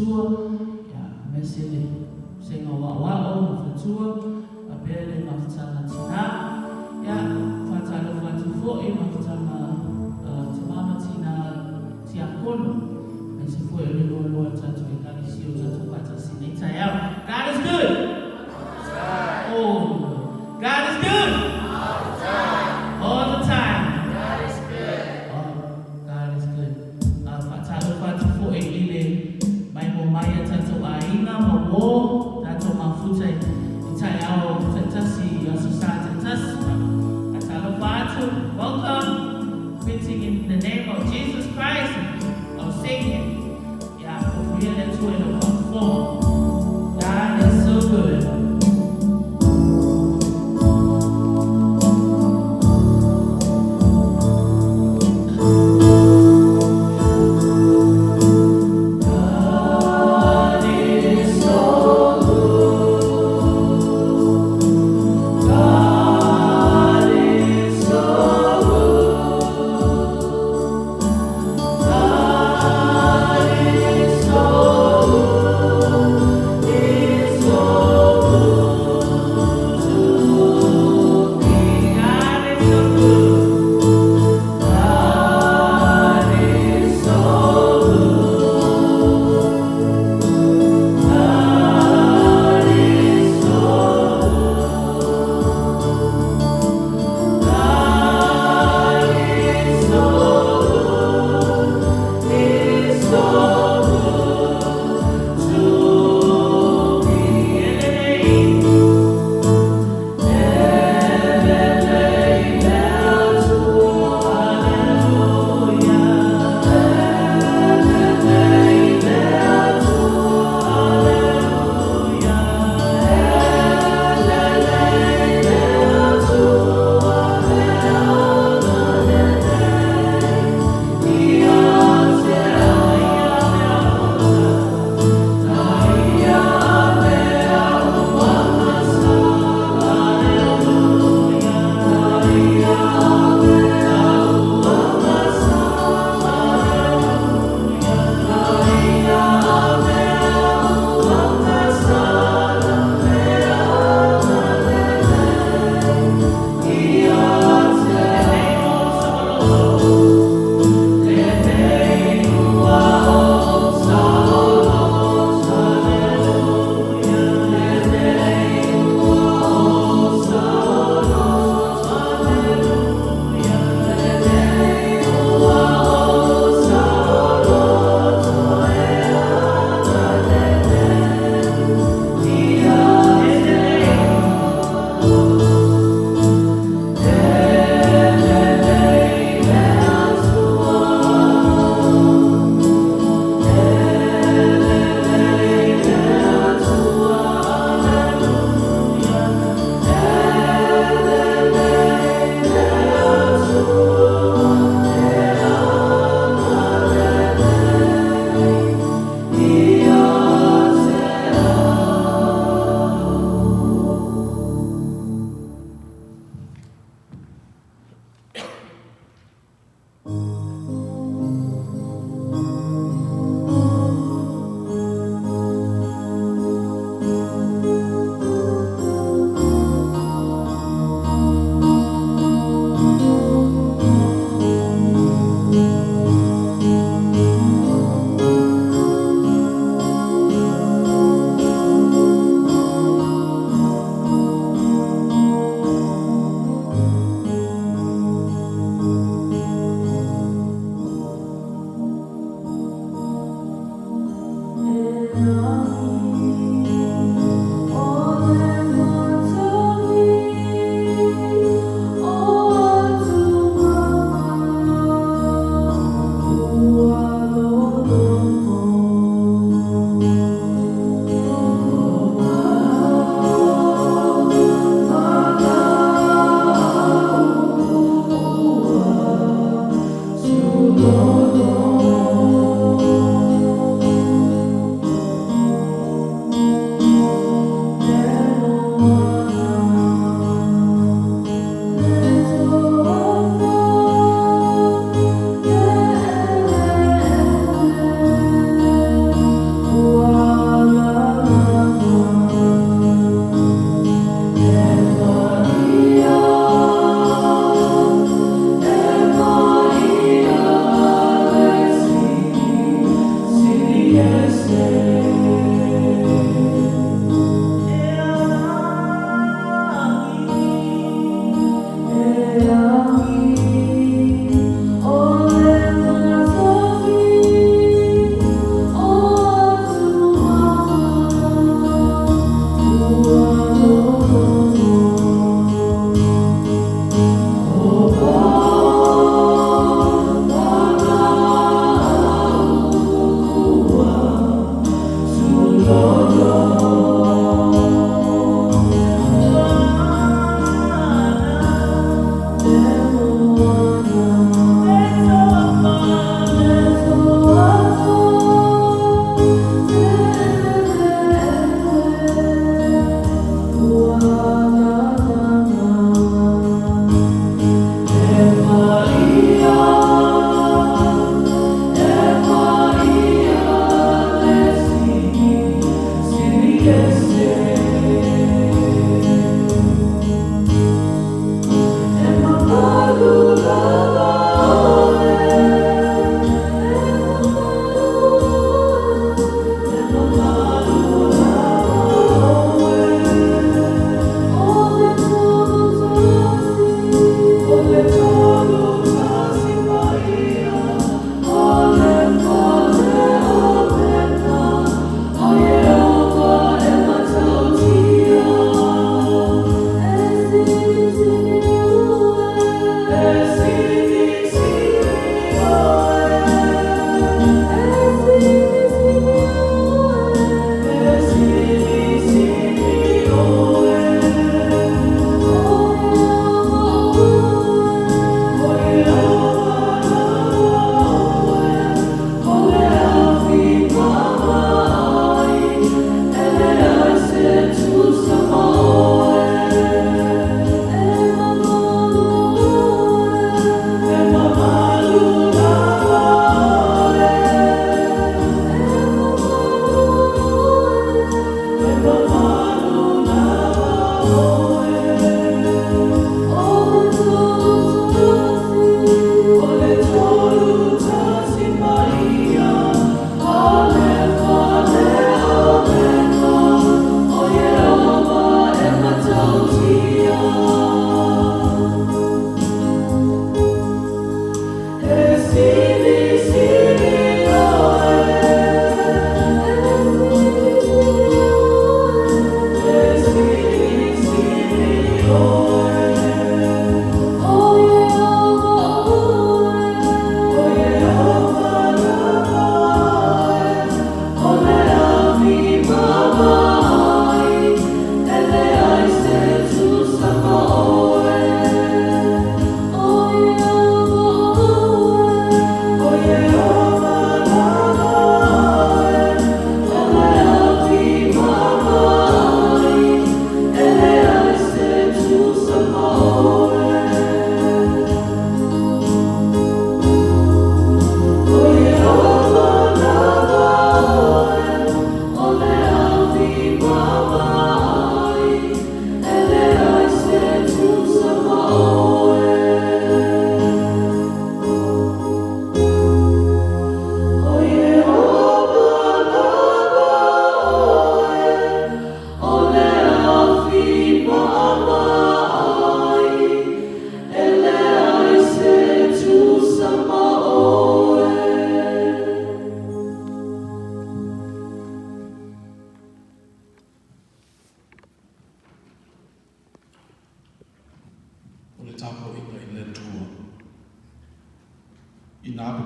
whatua, me se le senga wa'o ma whatua, a pere ma whatanga tina, whatalo whatu fo'i ma whatanga te mama tina tia kono, me se fo'i le loa tatu e kari si o tatu wata sine i tai au. God is good! Oh, God is good! All the time. God is good. Whatalo whatu fo'i ile mai mo maia tatu aina ma wo tatu mafuta i tai au tatasi o society tatasi. Whatalo whatu, welcome, greeting in the name of Jesus Christ, our Savior. For real and true in the form. God is so good. God is so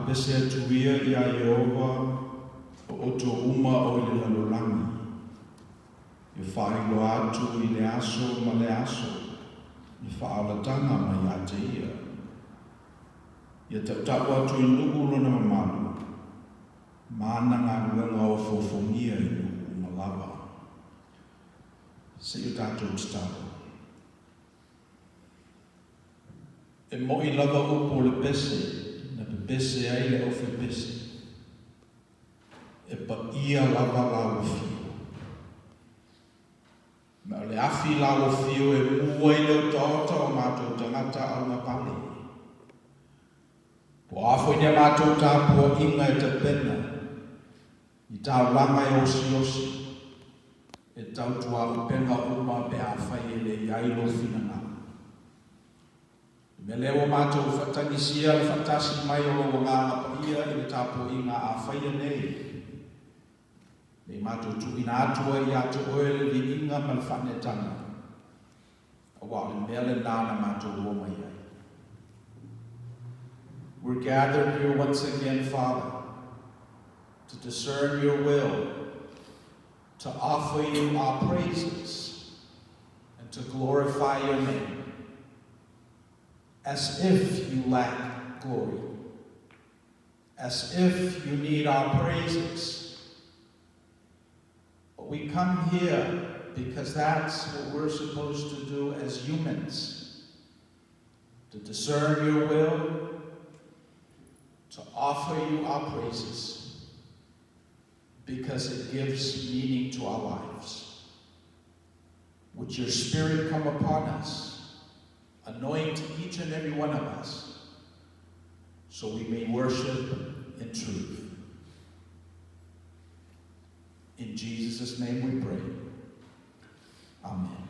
pese tuia ia Yehova o oto uma o le lalolangi. E whaingo atu i le aso ma le aso, i whaalatanga mai a te ia. Ia tau tapu atu i nuku lona mamalu, mana ngā ruenga o fofongia i nuku malawa. Se i tātou titapu. E mo i lava upo le pese, na pe pese ai le ofi pese. E pa ia lava la ufio. Ma le afi la ufio e mua i leo taota o mātou tangata au na pale. Po afo i ne mātou tāpua inga e te pena, i tau langa e osi osi, e tau tua upenga uma pe awhai e le iailo fina ngā. Me lewa mātou whatangisia le whatasi mai o ngā ngapa ia i le tāpua inga a whaia nei. Nei mātou tu ina atua i atu oele li inga mal whanetanga. Awa le mele nāna mātou o mai ai. We're gathered here once again, Father, to discern your will, to offer you our praises, and to glorify your name, as if you lack glory, as if you need our praises. But we come here because that's what we're supposed to do as humans, to discern your will, to offer you our praises. because it gives meaning to our lives. Would your Spirit come upon us, anoint each and every one of us, so we may worship in truth. In Jesus' name we pray. Amen.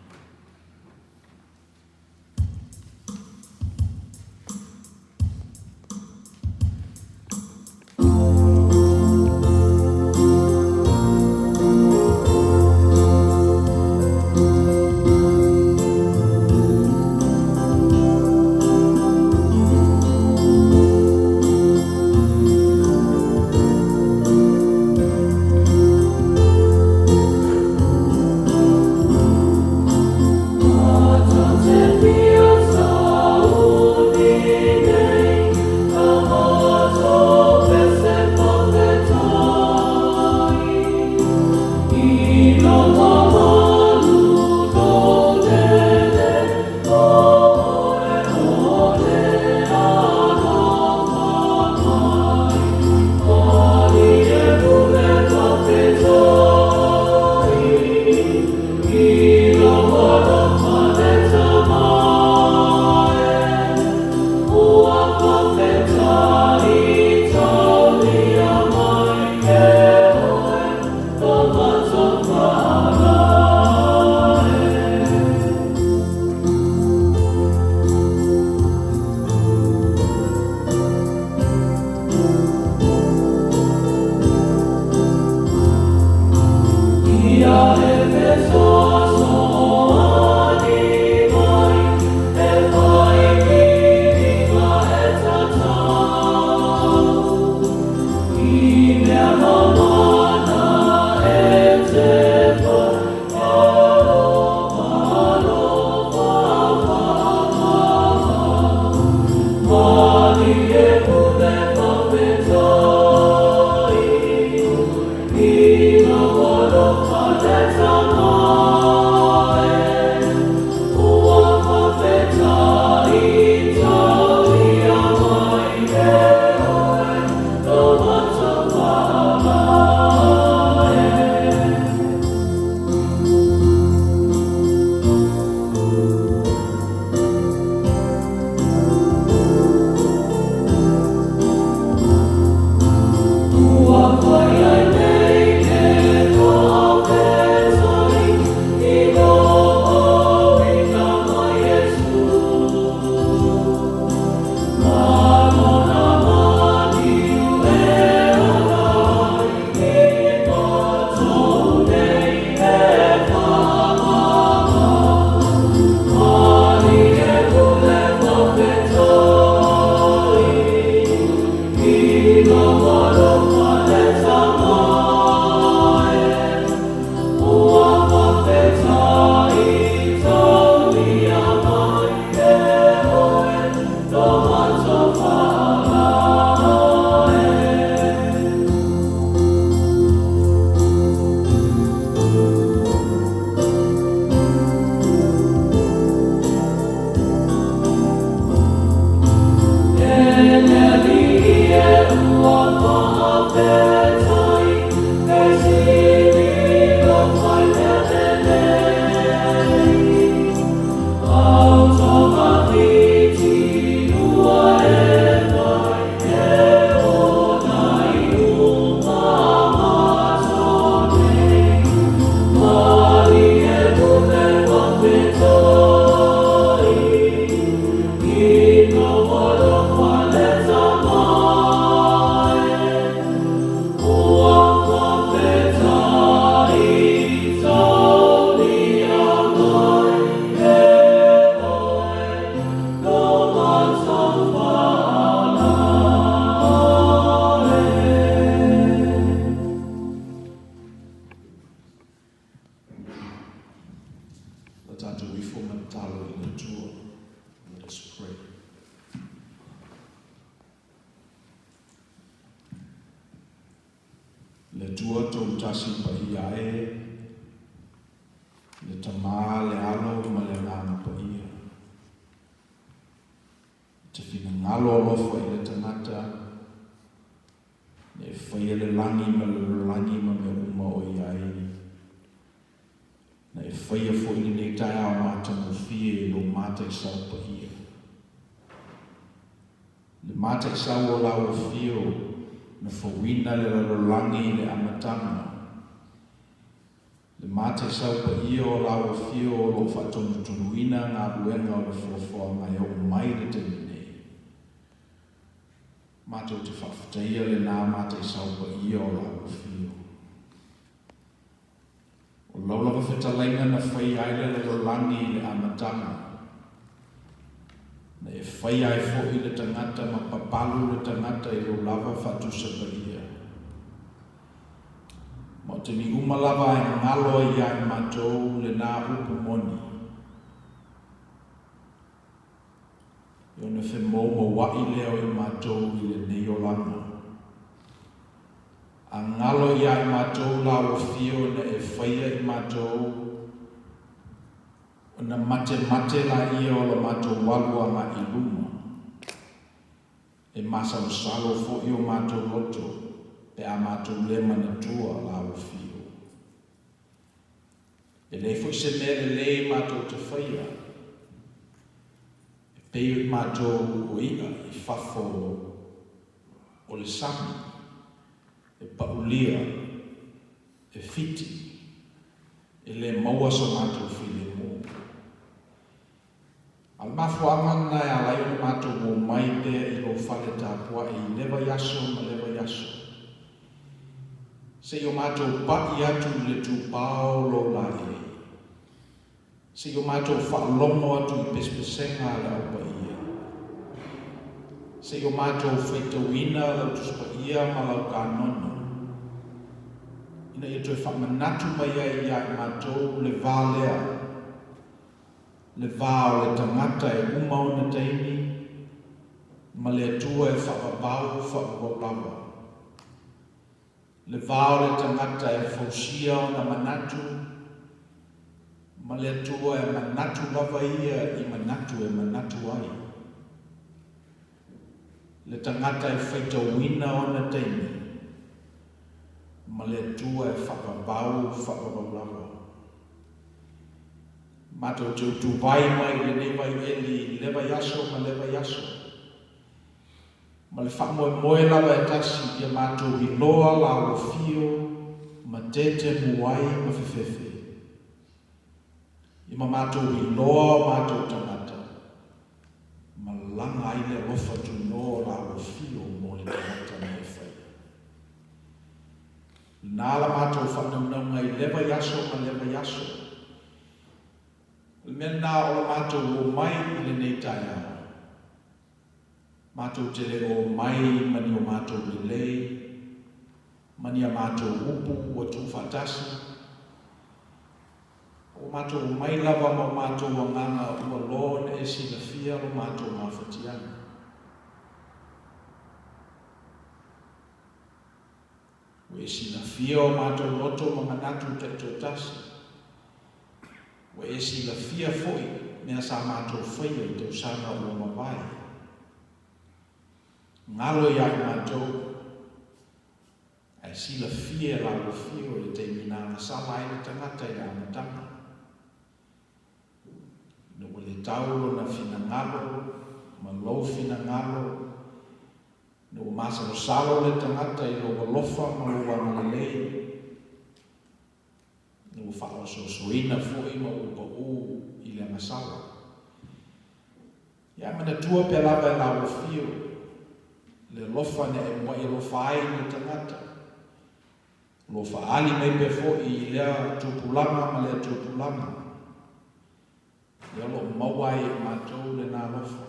Le tua tau tasi pa ia le tamā le alo ma le rana pa ia. Te whina ngalo alofa i le tangata, le whaia le langi ma le langi ma me e whaia fo i nei tai ao mata mo fie lo mata I sau pa ia. Le mata I sau o lau fio na whawina le ralolangi le amatanga. Le mata I sau pa ia o lau fio o lo whatonu tunuina ngā ruenga o le whawha mai o mai le teni nei. Mata o te whawhataia le nā mata I sau pa ia o lau fio. O laulawa whetalainga na whai aile le rolangi le amatanga. Na e whai ai fo I le tangata ma papalu le tangata I lo lava whatusa pa ia. Ma o te ni umalawa e ngalo I ai matou le nā upu moni. I ona whe wai leo I matou I le neolanga. A ngalo I ai matou la o fio na e whaia I matou o na mate la ia o la matou walua ma I luma. E masalo salo fo I o matou loto pe a matou le manatua la o fio. E le fo se mele le matou te whaia. E peo I matou o ia I fafo o le sami. E paulia, e fiti, e le maua sa mātou while mō. Al mafuanga nai a lai o mātou mō mai pēr I lo whale tāpua I lewa yaso ma lewa yaso. Se o mātou pai atu le tūpāo lo la e. Se o mātou whaalongo atu I pespesenga le au pa ia. Se o mātou whaitawina lau tuspa ia ma lau ka nono. Ina I toi whamanatu mai ai I mātou le vālea. Le vāo le tangata e umau na teimi. Ma le atua e whakabau whakabau. Le vāo le tangata e fausia o na manatu. Ma le atua e manatu lava ia I manatu e manatu ai. Le tangata e whaitawina o na teimi. Ma le atua e whakabau lava. Mato tu vai mai le nei vai eli leva yaso ma leva yaso. Ma le whamoe lava e tasi ia mato I loa la o fio ma tete muai ma fefefe. Ima mato I loa mato tangata. Ma langa I le rofa tu no la o fio mo le tangata me whai. Nāla mato whanau I leva yaso ma leva yaso. Mena nā o mato o mai I le nei tai ao. Mato te le o mai mani o mato le lei. Mani a mato upu o tu whatasi. O mato o mai lava ma mato o nganga ua loa e si la fia o mato o mawhatiana. O e si la fia o mato loto ma manatu te totasi. O e si la fia foi, mea sa mātou whaia I tau sanga o mawai. Ngalo I ai mātou, ai si la fia la o fio le te minanga sala I le tangata I la amatanga. No o le taulo na fina ngalo, ma lau fina ngalo, no o masalo salo le tangata I lo walofa ma lo wamalei. No whao soina fōi ma upa o I le masala. Ia mana tua pe lava I la o fio, le lofa ne e moa I lofa ai ni tangata. Lofa ali mei pe fōi I lea tupulanga ma lea tupulanga. Ia lo mawai E mātou le nā lofa.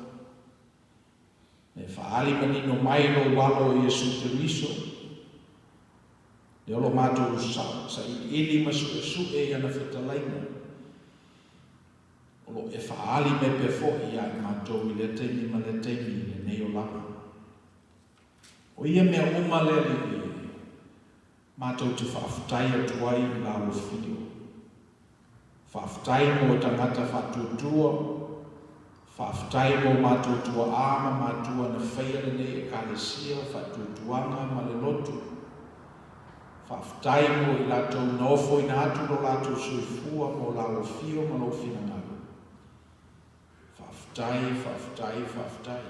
Ne whaali manino mai no walo I Yesu Keriso. Le olo mātou sa I ili masu e ana whetalaina. Olo e whaali me pe fo I ai mātou I le teimi ma le teimi le neo lama. O ia mea umalele I mātou te whaafutai atuai I la o fio. Whaafutai mo tangata whatutua. Whaafutai mo mātou tua ama mātua na whaia le nei e kālesia whatutuanga ma le lotu. whaafitai mo I lātou nofo ina atu no lātou soifua mo lau fio mo lau fina ngalo. Whaafitai.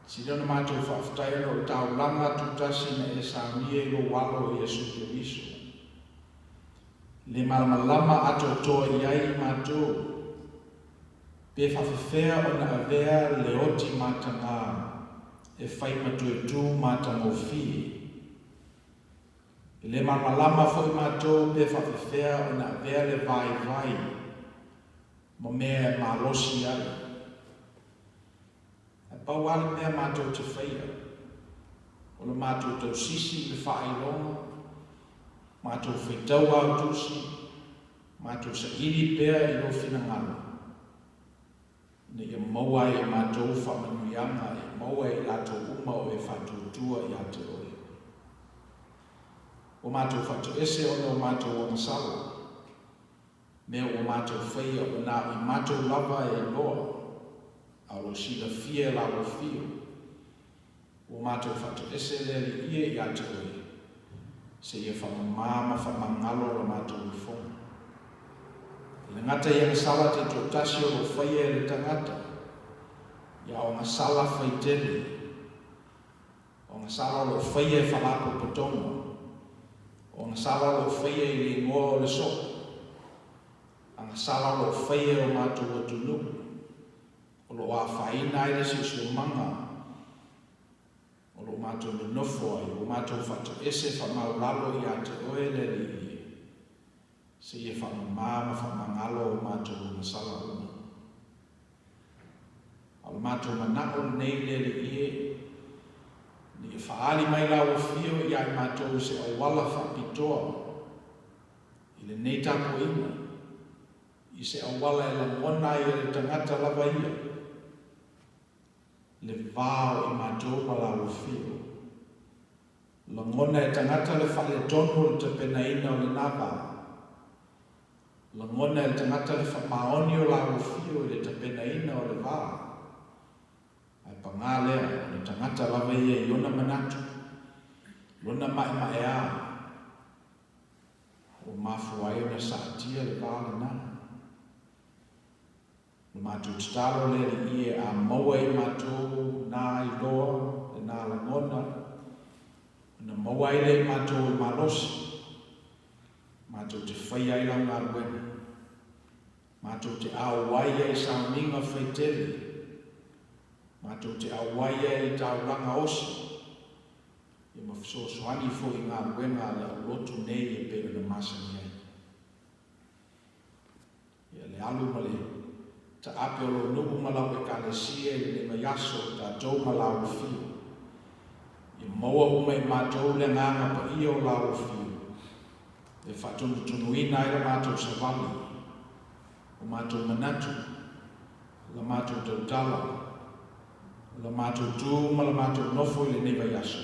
Sira na mātou whaafitai ano tau langa tutasi na e sāmia I lo walo I Yesu Kiriso. Le malamalama ato toa iai mātou. Pe whawhiwhea o na avea le oti mātanga e whai matuetu mātangofi. Le malamalama fo I mātou pe whawhiwhea o na avea le vai. Mo mea malosi ai. E pau ale mea mātou te whaia. O le mātou tau sisi le whailonga. Mātou whaitau au tusi. Mātou sa iri pea I lo whina ngalo. Ne ia maua I mātou whamanuianga e maua I lātou uma o e whatutua I ate oe. O mātou whatu ese o mātou o masala. Mea o mātou whaia o nā I mātou lava e loa. Alo sila fia lawa fio. O mātou whatu ese lele ia I ate oe. Se ia whamamama whamangalo o mātou I whonga. Le ngata ia ngasala te tōtasi o whaia e le tangata. Ia o ngasala whaitele. O ngasala o whaia e whalapo patonga. O ngasala o whaia I le ngoa o le soka. A ngasala o whaia o mātou o tunu. O lo a whaina I le sisu manga. O lo mātou le nofo ai. O mātou whatu ese whamaulalo I ate oe le li. Se ia whamamama whamangalo o mātou o masala una. Alo mātou manako nei lele ie. Ni e whaali mai lau o fio I ai mātou se o wala whapitoa. I le nei tako ina. I se o wala e la mona I le tangata lava ia. Le vāo I mātou ma lau o fio. La mona e tangata le whale tonu le te pena ina o le nava. La ngona e tangata le whamaoni o la ufio le tapena ina o le wā. Ai pangalea, le tangata lawa ia I ona manatu. Lona mai a. O mafuai o na saatia le wā le nā. Le mātou titalo le ie a maua I mātou nā I loa, le nā la ngona. Na maua I le mātou I malosi. Mātou te whai ai lau ngā ruena. Mātou te awai ai sauninga whaitele. Mātou te awai ai tauranga osi. Ia mawhisosoani fo I ngā ruena le au lotu nei e pere na masani ai. Ia le alu ma le ta ape o lo nuku malau e kalesia I le mayaso ta tau malau fio. Ia maua uma I mātou le nganga pa ia o lau fio. E whatunutunuina I la mātou savali, o mātou manatu, la mātou tautala, la mātou tūma, la mātou nofo I le neva yaso,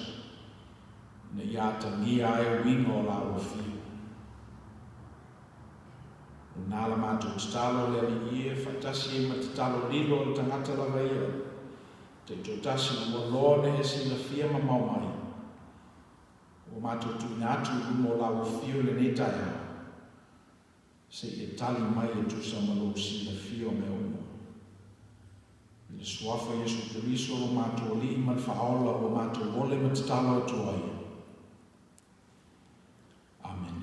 na iata ngia e wingo la o fio. Nā la mātou tatalo le ali ie, whaitasi e matatalo lilo o tangata la vaia, te tautasi na walone e sila fia mamau mai. O mātou tūna atu umo la o fio le netai se e tali mai e tusa malo si la fio me umo. Le suafa Yesu Kiriso o mātou li iman whaola o mātou ole matatalo atu ai. Amen.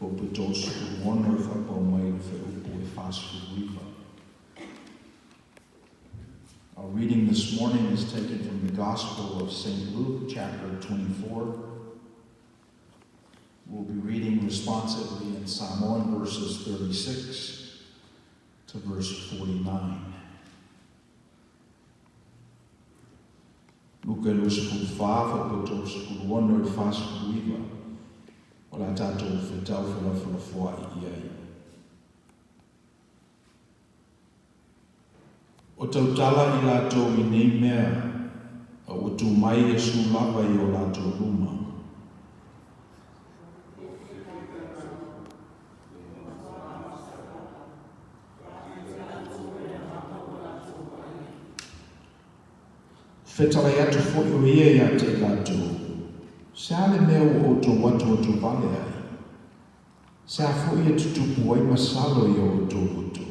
for betos mono fa po mai fe upo e fasu this morning is taken from the Gospel of St. Luke, chapter 24. We'll be reading responsively in Samoan verses 36 to verse 49. Luka lo sekulu whaafa ko tō sekulu ono i whāsekulu iwa, o la tātou whetau whewha i iai. O tau tala i lātou i nei mea, o tū mai e su lava i o lātou luma. Whetara atu fwoi o ia ia te lātou. Sea le mea o tō watu o tō vale ai. Sea fwoi e tutupu ai masalo i o tō watu.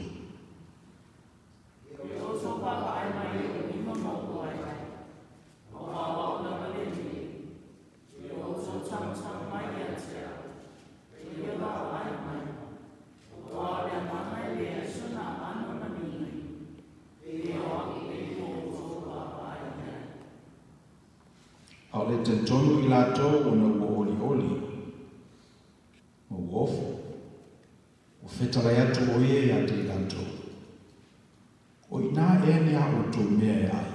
Au le te tonu i lātou o na ua oli, o uofu, o whetara atu o ia ia te lātou. O i nā e nea o tō mea e ai.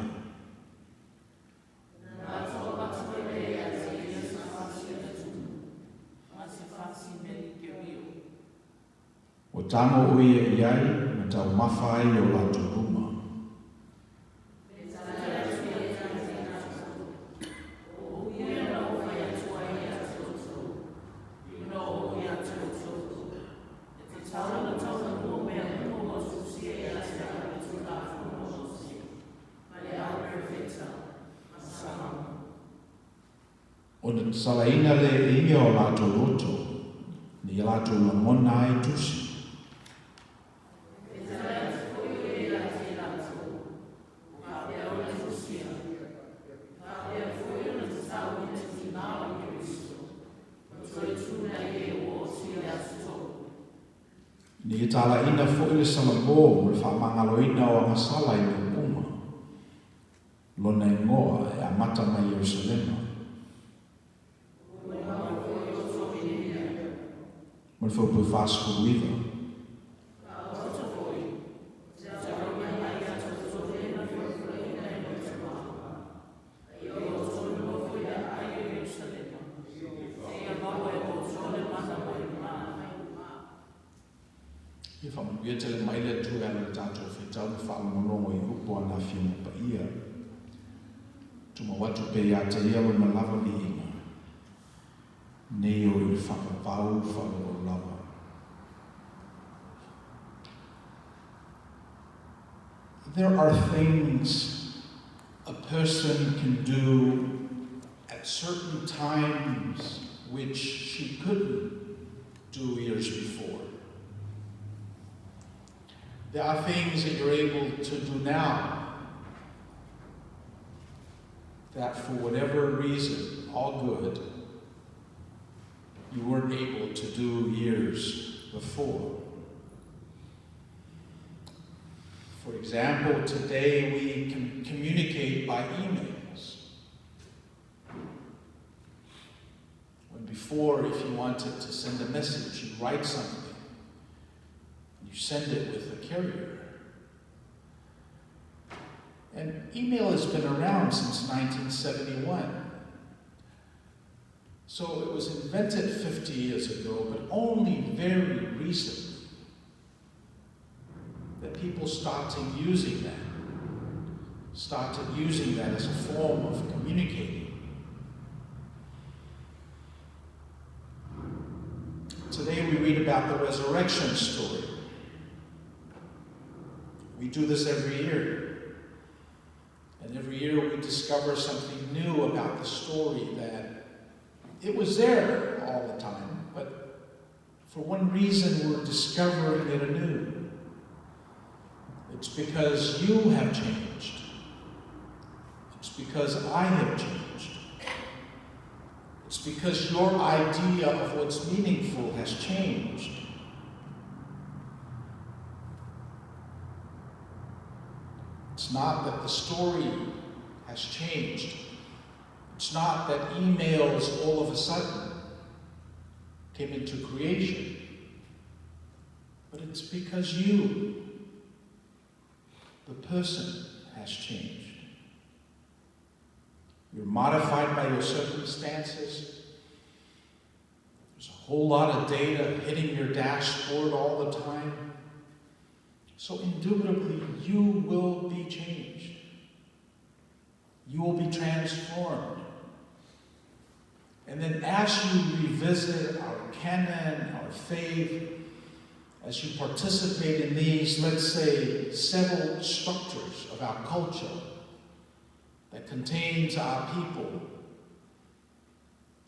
O tamo o ia i ai, na tau mawhai o lātou ruma. O na salaina le inga o lātou roto, ni lātou lamona ai tusi. Ni tala ina fo ile salabo mo fa mangalo ina o masala i puma. Lona ngoa e amata mai Jerusalema. Mo fo po fasco viva. Ia wha tele mai le tu ala le tātou whetau me wha monongo i upo ana whina pa ia. Tuma watu pe ia te ia o na lava li inga. Nei o i whakapau whalo o lava. There are things a person can do at certain times which she couldn't do years before. There are things that you're able to do now that for whatever reason, all good, you weren't able to do years before. For example, today we can communicate by emails. When before, if you wanted to send a message, you write something. You send it with a carrier. And email has been around since 1971. So it was invented 50 years ago, but only very recently that people started using that as a form of communicating. Today we read about the resurrection story. We do this every year. And every year we discover something new about the story that it was there all the time, but for one reason we're discovering it anew. It's because you have changed. It's because I have changed. It's because your idea of what's meaningful has changed. It's not that the story has changed. It's not that emails all of a sudden came into creation. But it's because you, the person, has changed. You're modified by your circumstances. There's a whole lot of data hitting your dashboard all the time. So indubitably, you will be changed. You will be transformed. And then as you revisit our canon, our faith, as you participate in these, let's say, several structures of our culture that contains our people,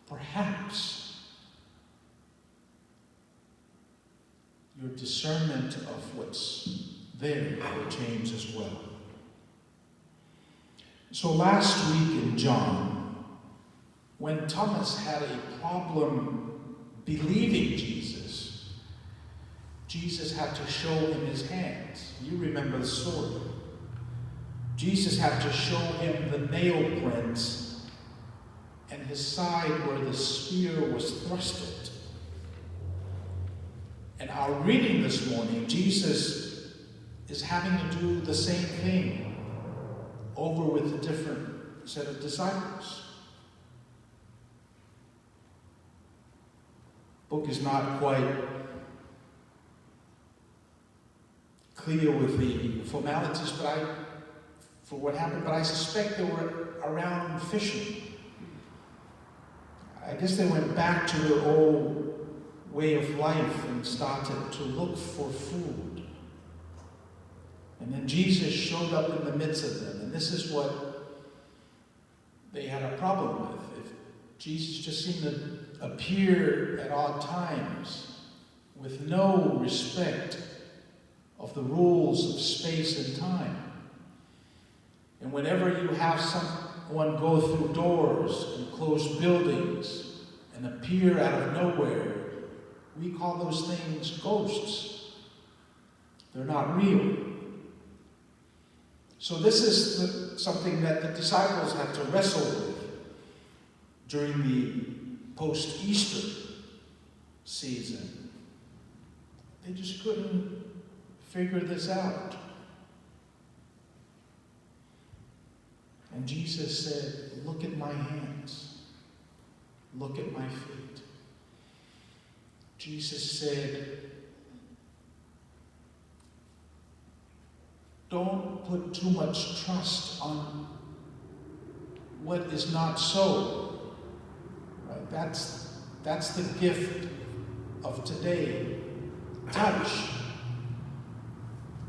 perhaps your discernment of what's there will change as well. So last week in John, when Thomas had a problem believing Jesus, Jesus had to show him his hands. You remember the story. Jesus had to show him the nail prints and his side where the spear was thrusted. And our reading this morning, Jesus is having to do the same thing over with a different set of disciples. Book is not quite clear with the formalities, for what happened, but I suspect they were around fishing. I guess they went back to their old way of life and started to look for food. And then Jesus showed up in the midst of them, and this is what they had a problem with. If Jesus just seemed to appear at odd times with no respect of the rules of space and time. And whenever you have someone go through doors and close buildings and appear out of nowhere, we call those things ghosts. They're not real. So this is something that the disciples had to wrestle with during the post-Easter season. They just couldn't figure this out. And Jesus said, look at my hands. Look at my feet. Jesus said, don't put too much trust on what is not so. Right? That's the gift of today. Touch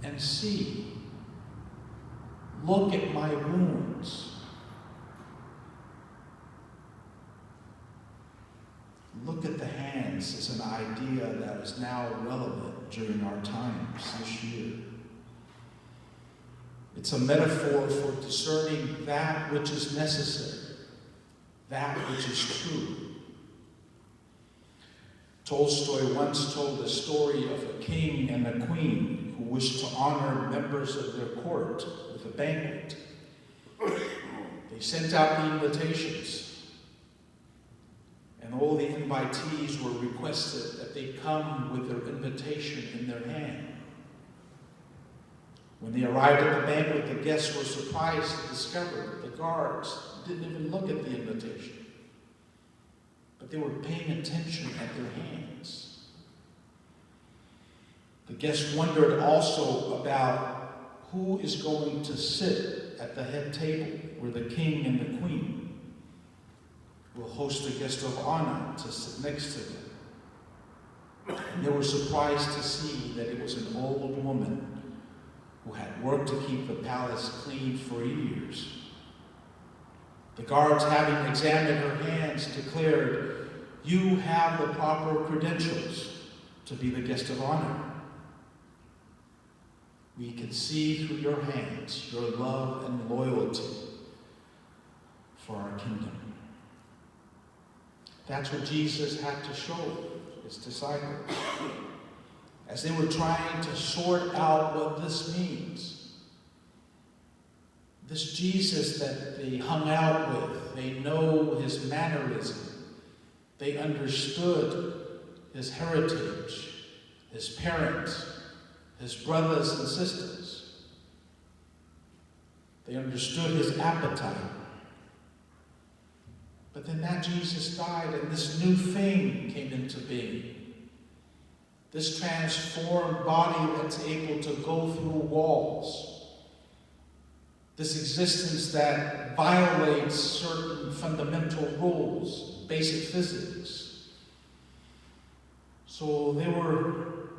and see. Look at my wounds. Look at the hands is an idea that is now relevant during our times this year. It's a metaphor for discerning that which is necessary, that which is true. Tolstoy once told the story of a king and a queen who wished to honor members of their court with a banquet. They sent out the invitations, and all the invitees were requested that they come with their invitation in their hand. When they arrived at the banquet, the guests were surprised to discover that the guards didn't even look at the invitation, but they were paying attention at their hands. The guests wondered also about who is going to sit at the head table where the king and the queen will host a guest of honor to sit next to them. And they were surprised to see that it was an old woman who had worked to keep the palace clean for years. The guards, having examined her hands, declared, "You have the proper credentials to be the guest of honor. We can see through your hands your love and loyalty for our kingdom." That's what Jesus had to show his disciples as they were trying to sort out what this means. This Jesus that they hung out with, they know his mannerism. They understood his heritage, his parents, his brothers and sisters. They understood his appetite. But then that Jesus died and this new thing came into being. This transformed body that's able to go through walls. This existence that violates certain fundamental rules, basic physics. So they were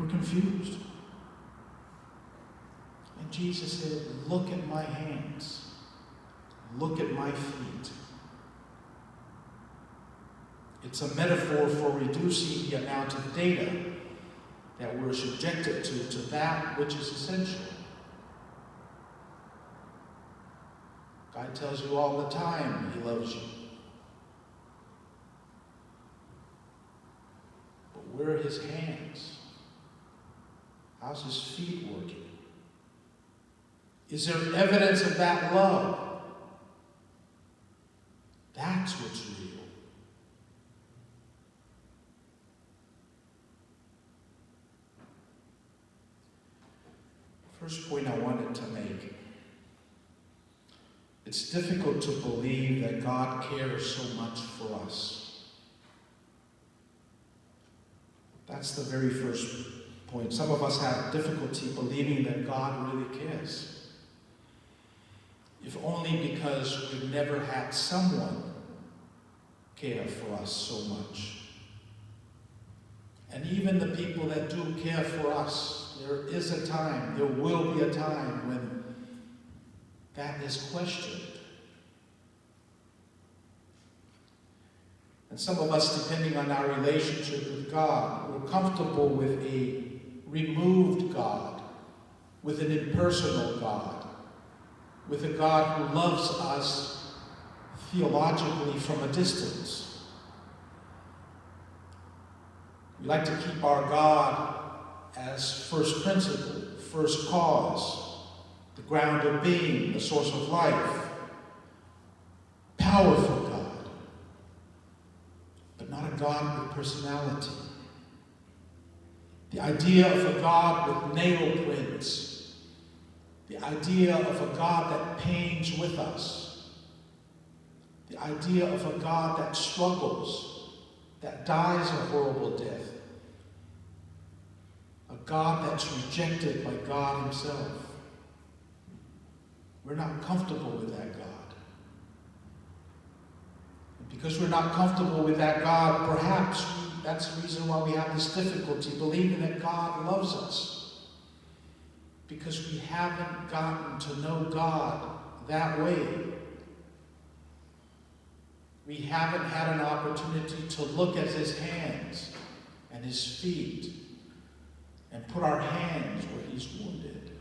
confused. And Jesus said, look at my hands. Look at my feet. It's a metaphor for reducing the amount of data that we're subjected to that which is essential. God tells you all the time he loves you. But where are his hands? How's his feet working? Is there evidence of that love? That's what's real. First point I wanted to make. It's difficult to believe that God cares so much for us. That's the very first point. Some of us have difficulty believing that God really cares. If only because we've never had someone care for us so much. And even the people that do care for us, there is a time, there will be a time when that is questioned. And some of us, depending on our relationship with God, we're comfortable with a removed God, with an impersonal God, with a God who loves us theologically from a distance. We like to keep our God as first principle, first cause, the ground of being, the source of life. Powerful God, but not a God with personality. The idea of a God with nail prints, the idea of a God that pains with us, the idea of a God that struggles, that dies a horrible death, a God that's rejected by God himself. We're not comfortable with that God. And because we're not comfortable with that God, perhaps that's the reason why we have this difficulty believing that God loves us. Because we haven't gotten to know God that way. We haven't had an opportunity to look at his hands and his feet and put our hands where he's wounded.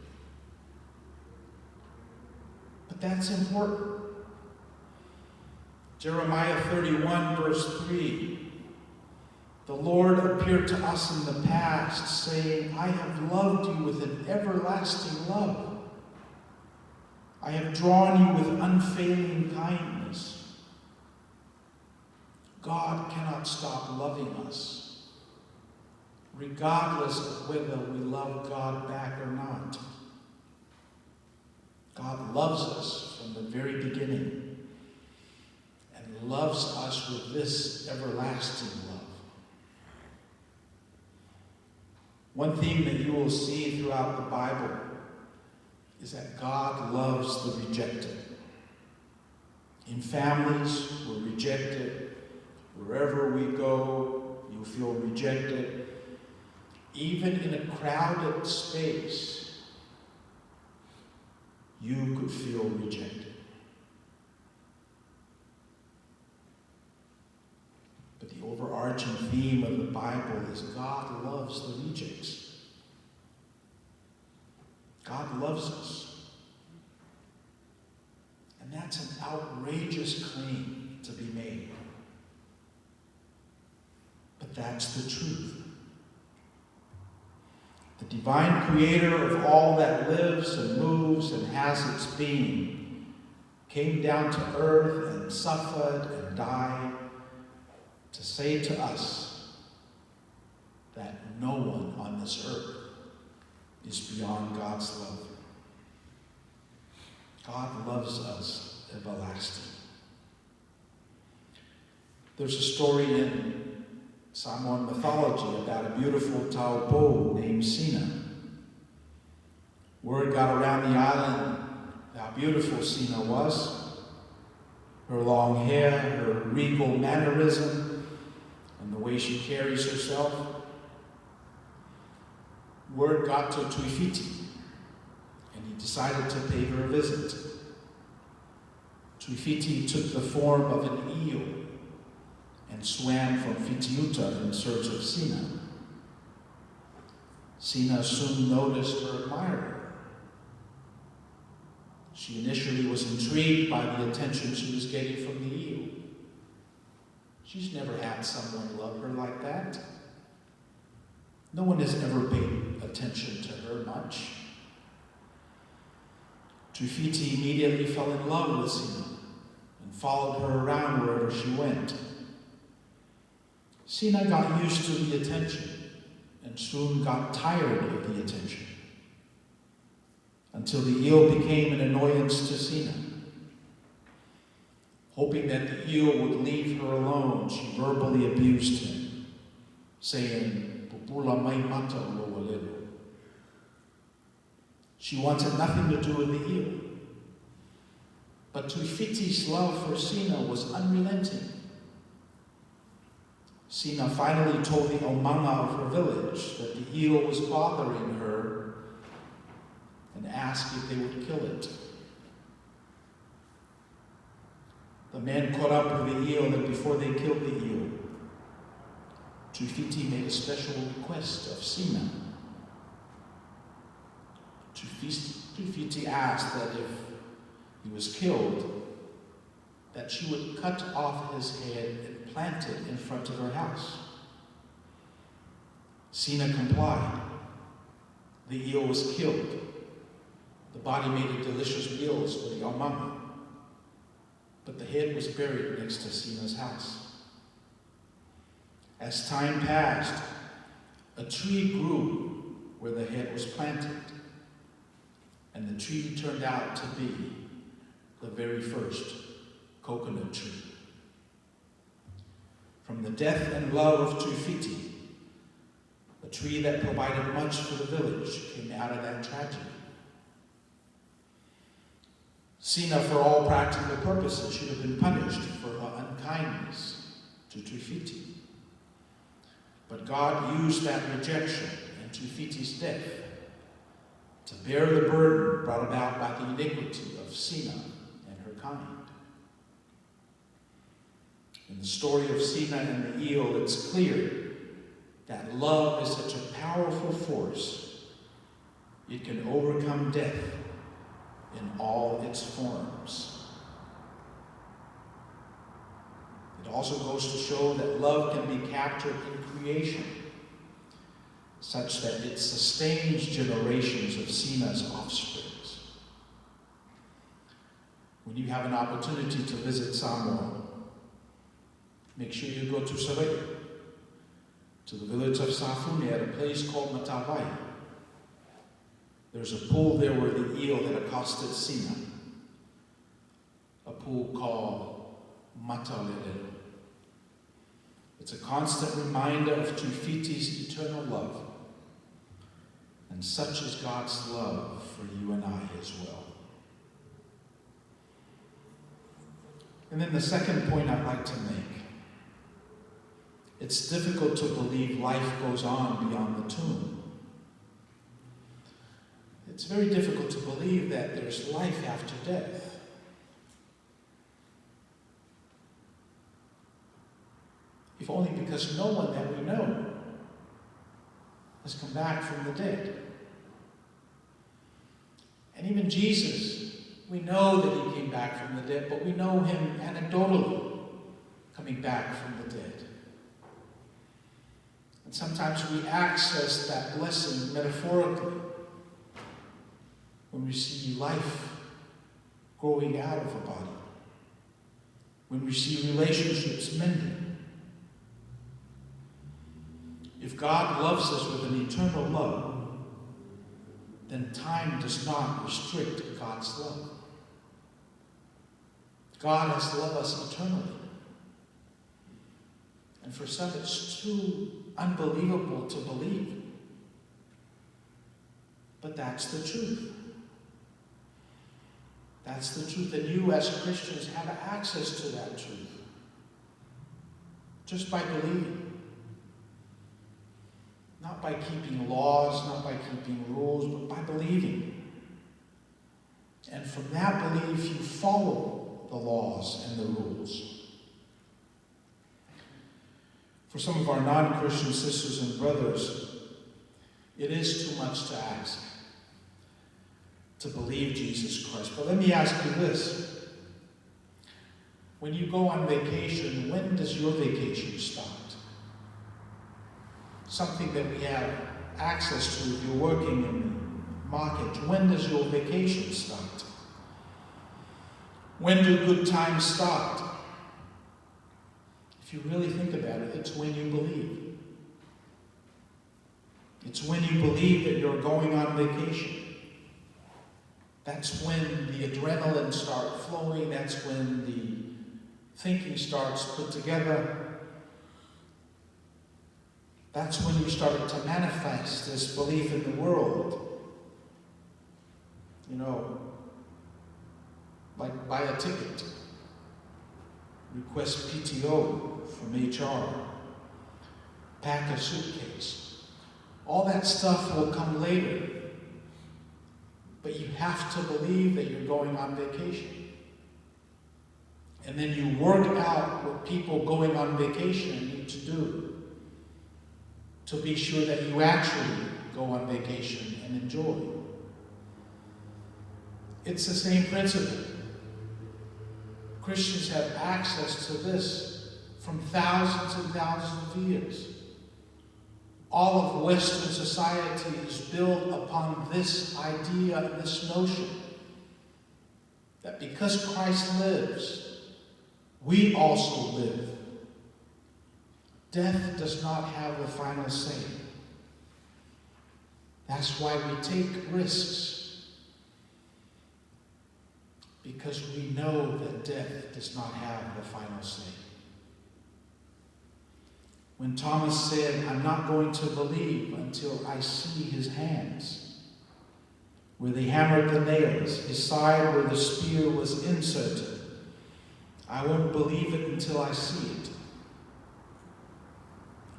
But that's important. Jeremiah 31, verse 3. The Lord appeared to us in the past, saying, I have loved you with an everlasting love. I have drawn you with unfailing kindness. God cannot stop loving us, regardless of whether we love God back or not. God loves us from the very beginning and loves us with this everlasting love. One theme that you will see throughout the Bible is that God loves the rejected. In families, we're rejected. Wherever we go, you feel rejected. Even in a crowded space, you could feel rejected. But the overarching theme of the Bible is God loves the rejects. God loves us. And that's an outrageous claim to be made. But that's the truth. The the divine creator of all that lives and moves and has its being, came down to earth and suffered and died to say to us that no one on this earth is beyond God's love. God loves us everlasting. There's a story in Samoan mythology about a beautiful taupo named Sina. Word got around the island how beautiful Sina was. Her long hair, her regal mannerism, and the way she carries herself. Word got to Tuifiti, and he decided to pay her a visit. Tuifiti took the form of an eel and swam from Fitiuta in search of Sina. Sina soon noticed her admirer. She initially was intrigued by the attention she was getting from the eel. She's never had someone love her like that. No one has ever paid attention to her much. Tuifiti immediately fell in love with Sina and followed her around wherever she went. Sina got used to the attention and soon got tired of the attention, until the eel became an annoyance to Sina. Hoping that the eel would leave her alone, she verbally abused him, saying, "Pupula mai mata lo walelo." She wanted nothing to do with the eel. But Tuifiti's love for Sina was unrelenting. Sina finally told the omanga of her village that the eel was bothering her and asked if they would kill it. The men caught up with the eel, and before they killed the eel, Tuifiti made a special request of Sina. Tuifiti asked that if he was killed, that she would cut off his head and plant it in front of her house. Sina complied. The eel was killed. The body made a delicious meals for the omanga, but the head was buried next to Sina's house. As time passed, a tree grew where the head was planted, and the tree turned out to be the very first coconut tree. From the death and love of Tuifiti, a tree that provided much for the village came out of that tragedy. Sina, for all practical purposes, should have been punished for her unkindness to Tuifiti. But God used that rejection and Tuifiti's death to bear the burden brought about by the iniquity of Sina and her kind. In the story of Sina and the eel, it's clear that love is such a powerful force, it can overcome death in all its forms. It also goes to show that love can be captured in creation, such that it sustains generations of Sina's offspring. When you have an opportunity to visit Samoa, make sure you go to Sarai, to the village of Safune at a place called Matawai. There's a pool there where the eel had accosted Sina, a pool called Matalele. It's a constant reminder of Tuifiti's eternal love, and such is God's love for you and I as well. And then the second point I'd like to make. It's difficult to believe life goes on beyond the tomb. It's very difficult to believe that there's life after death. If only because no one that we know has come back from the dead. And even Jesus, we know that he came back from the dead, but we know him anecdotally coming back from the dead. And sometimes we access that blessing metaphorically when we see life growing out of a body, when we see relationships mending. If God loves us with an eternal love, then time does not restrict God's love. God has loved us eternally. And for some, it's too unbelievable to believe. But that's the truth. That's the truth. And you, as Christians, have access to that truth just by believing. Not by keeping laws, not by keeping rules, but by believing. And from that belief, you follow the laws and the rules. For some of our non-Christian sisters and brothers, it is too much to ask to believe Jesus Christ. But let me ask you this. When you go on vacation, when does your vacation start? Something that we have access to if you're working in the market. When does your vacation start? When do good times start? If you really think about it, it's when you believe. It's when you believe that you're going on vacation. That's when the adrenaline starts flowing. That's when the thinking starts put together. That's when you started to manifest this belief in the world. You know, like buy a ticket, request PTO from HR, pack a suitcase. All that stuff will come later. But you have to believe that you're going on vacation. And then you work out what people going on vacation need to do to be sure that you actually go on vacation and enjoy. It's the same principle. Christians have access to this from thousands and thousands of years. All of Western society is built upon this idea, this notion, that because Christ lives, we also live. Death does not have the final say. That's why we take risks, because we know that death does not have the final say. When Thomas said, "I'm not going to believe until I see his hands, where they hammered the nails, his side where the spear was inserted, I won't believe it until I see it."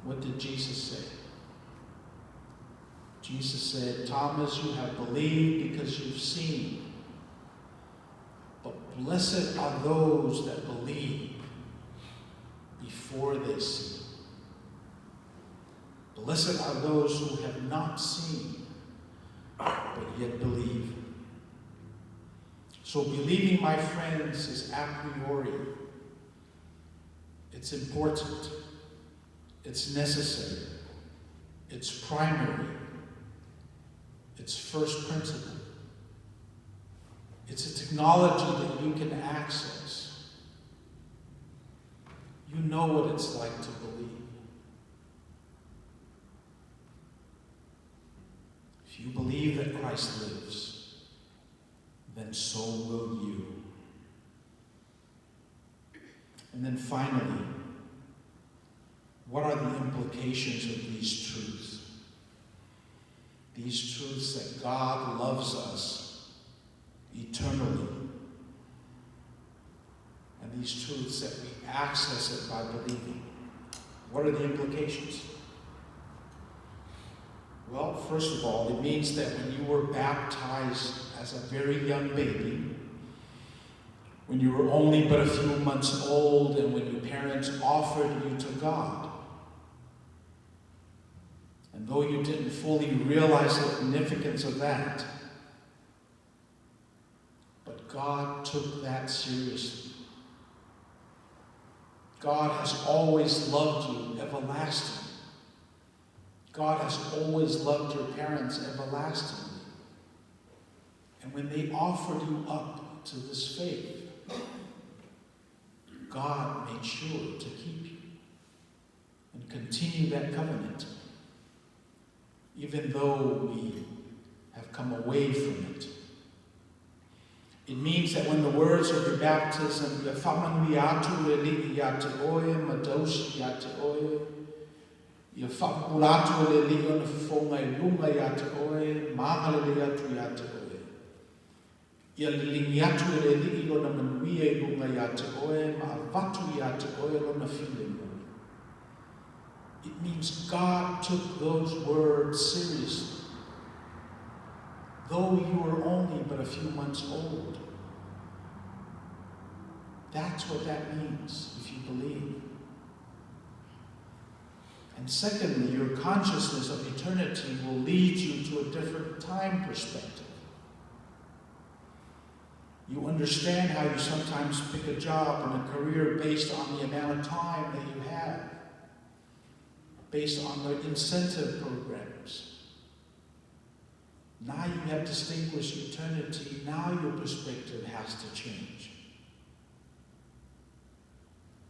What did Jesus say? Jesus said, "Thomas, you have believed because you've seen. But blessed are those that believe before they see. Blessed are those who have not seen, but yet believe." So believing, my friends, is a priori. It's important. It's necessary. It's primary. It's first principle. It's a technology that you can access. You know what it's like to believe. If you believe that Christ lives, then so will you. And then finally, what are the implications of these truths? These truths that God loves us eternally. And these truths that we access it by believing. What are the implications? Well, first of all, it means that when you were baptized as a very young baby, when you were only but a few months old, and when your parents offered you to God, and though you didn't fully realize the significance of that, but God took that seriously. God has always loved you everlasting. God has always loved your parents everlastingly. And when they offered you up to this faith, God made sure to keep you and continue that covenant, even though we have come away from it. It means that when the words of your baptism, ya whamanui atu le li'i ia te oe, madausi ia te oe, ia whapura atu le li'i o na whonga I lunga ia te oe, māngale le atu ia te oe. Ia le lingi atu le li'i o na manuia I lunga ia te oe, ma avatu ia te oe o na whilenga. It means God took those words seriously. Though you were only but a few months old. That's what that means, if you believe. And secondly, your consciousness of eternity will lead you to a different time perspective. You understand how you sometimes pick a job and a career based on the amount of time that you have, based on the incentive programs. Now you have distinguished eternity. Now your perspective has to change.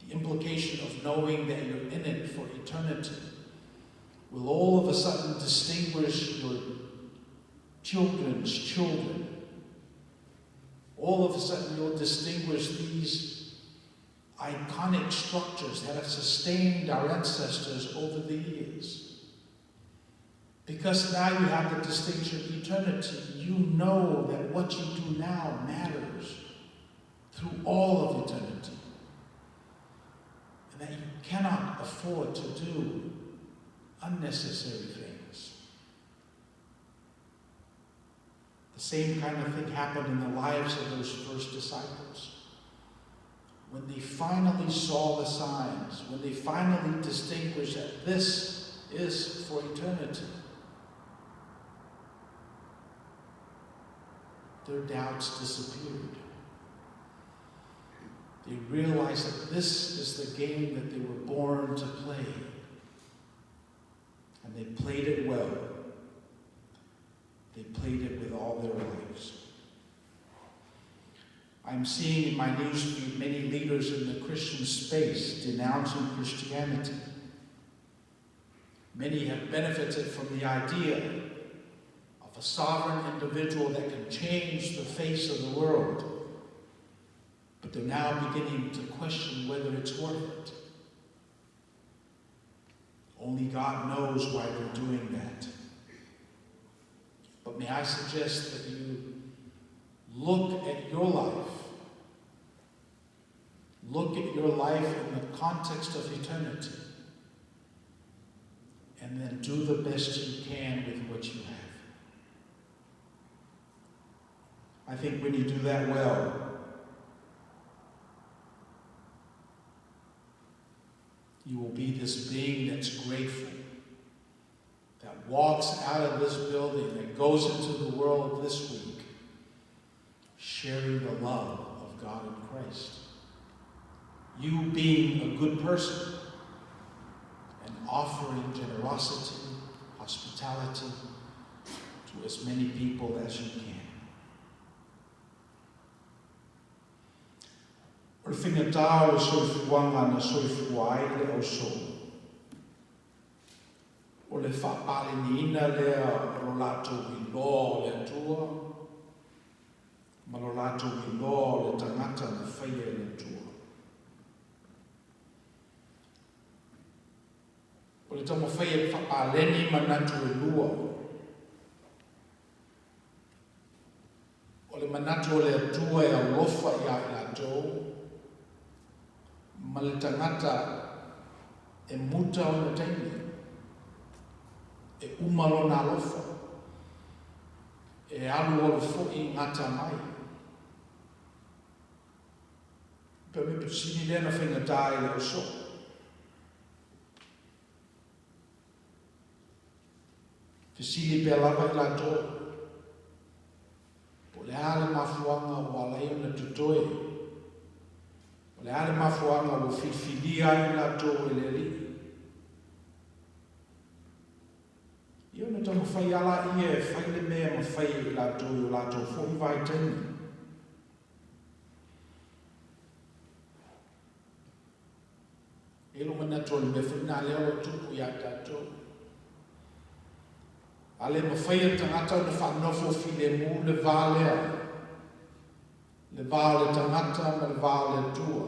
The implication of knowing that you're in it for eternity will all of a sudden distinguish your children's children. All of a sudden you'll distinguish these iconic structures that have sustained our ancestors over the years. Because now you have the distinction of eternity. You know that what you do now matters through all of eternity. And that you cannot afford to do unnecessary things. The same kind of thing happened in the lives of those first disciples. When they finally saw the signs, when they finally distinguished that this is for eternity, their doubts disappeared. They realized that this is the game that they were born to play. And they played it well. They played it with all their lives. I'm seeing in my newsfeed many leaders in the Christian space denouncing Christianity. Many have benefited from the idea of a sovereign individual that can change the face of the world. But they're now beginning to question whether it's worth it. Only God knows why they're doing that. But may I suggest that you look at your life. Look at your life in the context of eternity. And then do the best you can with what you have. I think when you do that well, you will be this being that's grateful, that walks out of this building, that goes into the world this week, sharing the love of God in Christ. You being a good person and offering generosity, hospitality to as many people as you can. O whingatā o soifuanga na soifuai le o so. O le whapare ni ina lea o lātou I loa le atua, ma lo lātou I loa le tangata na whaia le atua. O le tamo whaia whapaleni manatu e lua. O le manatu o le atua e alofa I a lātou, ma le tangata e muta o na taimi, e umalo na alofa, e alu o le fo'i ngata mai. Pe me pisini lena whingatā I le o so. Pisini pe lava I lātou, po le ale mafuanga o alai o na tutoe, o le ale mafuanga o whiwhilia I lātou e le li. Ia ta mawhai ala ia e whai le mea mawhai i lātou fo i vai tani. E lo mana tolu me whina leo o tupu i a tātou. Ale mawhai e tangata o na whanofo fi le mū le vālea. Le vāle tangata ma le vāle tua.